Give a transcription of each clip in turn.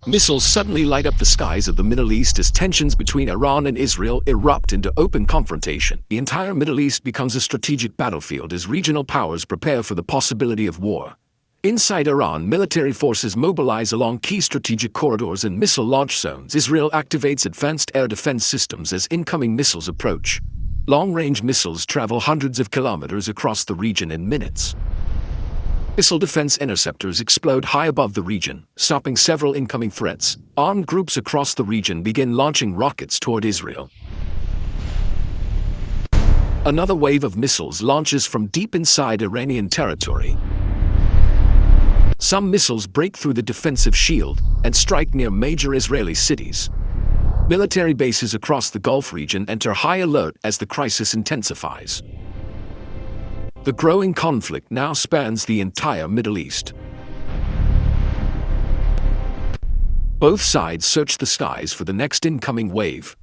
Missiles suddenly light up the skies of the Middle East as tensions between Iran and Israel erupt into open confrontation. The entire Middle East becomes a strategic battlefield as regional powers prepare for the possibility of war. Inside Iran, military forces mobilize along key strategic corridors and missile launch zones. Israel activates advanced air defense systems as incoming missiles approach. Long-range missiles travel hundreds of kilometers across the region in minutes. Missile defense interceptors explode high above the region, stopping several incoming threats. Armed groups across the region begin launching rockets toward Israel. Another wave of missiles launches from deep inside Iranian territory. Some missiles break through the defensive shield and strike near major Israeli cities. Military bases across the Gulf region enter high alert as the crisis intensifies. The growing conflict now spans the entire Middle East. Both sides search the skies for the next incoming wave.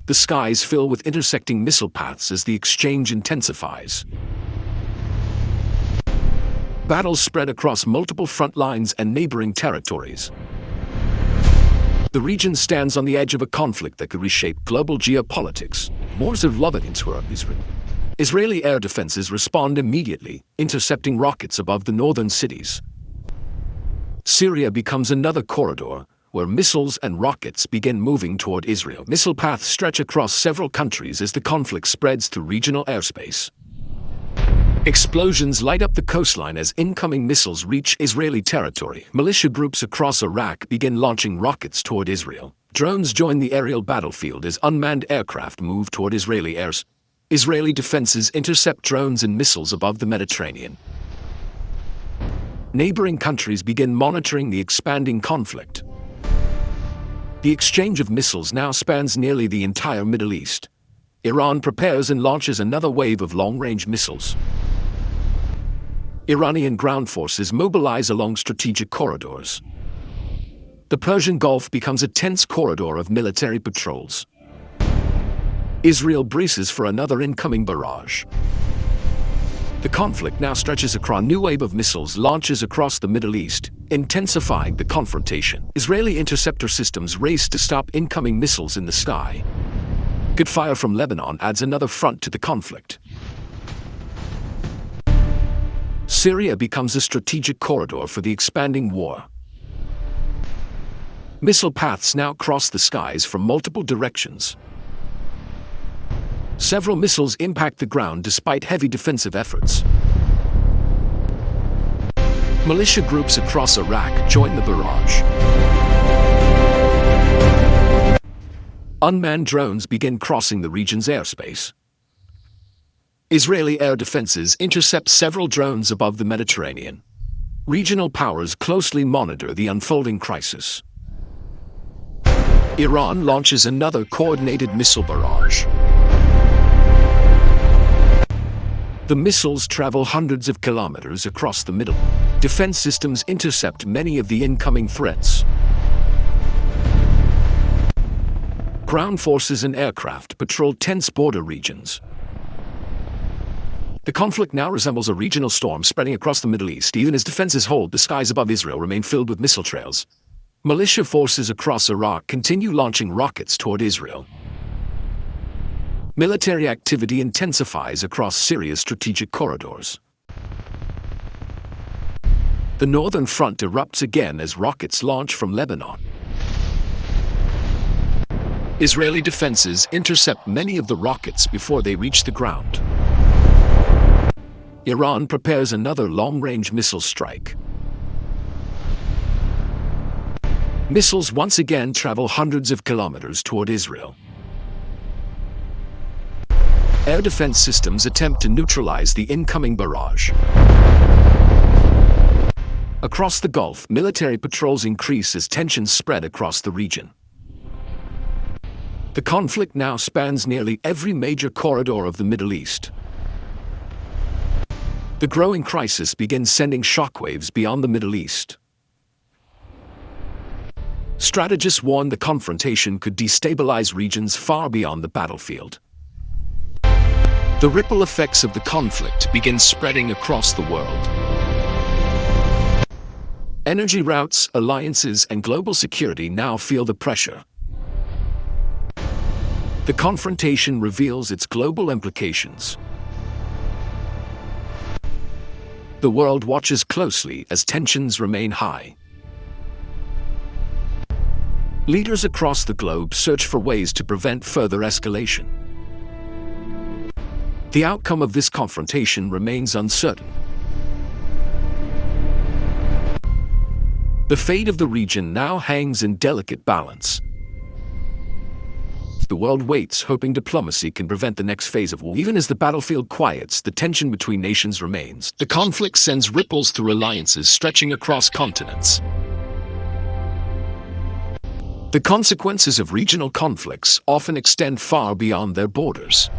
The skies fill with intersecting missile paths as the exchange intensifies. Battles spread across multiple front lines and neighboring territories. The region stands on the edge of a conflict that could reshape global geopolitics. Wars of love against Israel. Israeli air defenses respond immediately, intercepting rockets above the northern cities. Syria becomes another corridor, where missiles and rockets begin moving toward Israel. Missile paths stretch across several countries as the conflict spreads through regional airspace. Explosions light up the coastline as incoming missiles reach Israeli territory. Militia groups across Iraq begin launching rockets toward Israel. Drones join the aerial battlefield as unmanned aircraft move toward Israeli airs. Israeli defenses intercept drones and missiles above the Mediterranean. Neighboring countries begin monitoring the expanding conflict. The exchange of missiles now spans nearly the entire Middle East. Iran prepares and launches another wave of long-range missiles. Iranian ground forces mobilize along strategic corridors. The Persian Gulf becomes a tense corridor of military patrols. Israel braces for another incoming barrage. The conflict now stretches across a new wave of missiles launches across the Middle East, intensifying the confrontation. Israeli interceptor systems race to stop incoming missiles in the sky. Good fire from Lebanon adds another front to the conflict. Syria becomes a strategic corridor for the expanding war. Missile paths now cross the skies from multiple directions. Several missiles impact the ground despite heavy defensive efforts. Militia groups across Iraq join the barrage. Unmanned drones begin crossing the region's airspace. Israeli air defenses intercept several drones above the Mediterranean. Regional powers closely monitor the unfolding crisis. Iran launches another coordinated missile barrage. The missiles travel hundreds of kilometers across the middle. Defense systems intercept many of the incoming threats. Ground forces and aircraft patrol tense border regions. The conflict now resembles a regional storm spreading across the Middle East. Even as defenses hold, the skies above Israel remain filled with missile trails. Militia forces across Iraq continue launching rockets toward Israel. Military activity intensifies across Syria's strategic corridors. The northern front erupts again as rockets launch from Lebanon. Israeli defenses intercept many of the rockets before they reach the ground. Iran prepares another long-range missile strike. Missiles once again travel hundreds of kilometers toward Israel. Air defense systems attempt to neutralize the incoming barrage. Across the Gulf, military patrols increase as tensions spread across the region. The conflict now spans nearly every major corridor of the Middle East. The growing crisis begins sending shockwaves beyond the Middle East. Strategists warn the confrontation could destabilize regions far beyond the battlefield. The ripple effects of the conflict begin spreading across the world. Energy routes, alliances, and global security now feel the pressure. The confrontation reveals its global implications. The world watches closely as tensions remain high. Leaders across the globe search for ways to prevent further escalation. The outcome of this confrontation remains uncertain. The fate of the region now hangs in delicate balance. The world waits, hoping diplomacy can prevent the next phase of war. Even as the battlefield quiets, the tension between nations remains. The conflict sends ripples through alliances stretching across continents. The consequences of regional conflicts often extend far beyond their borders.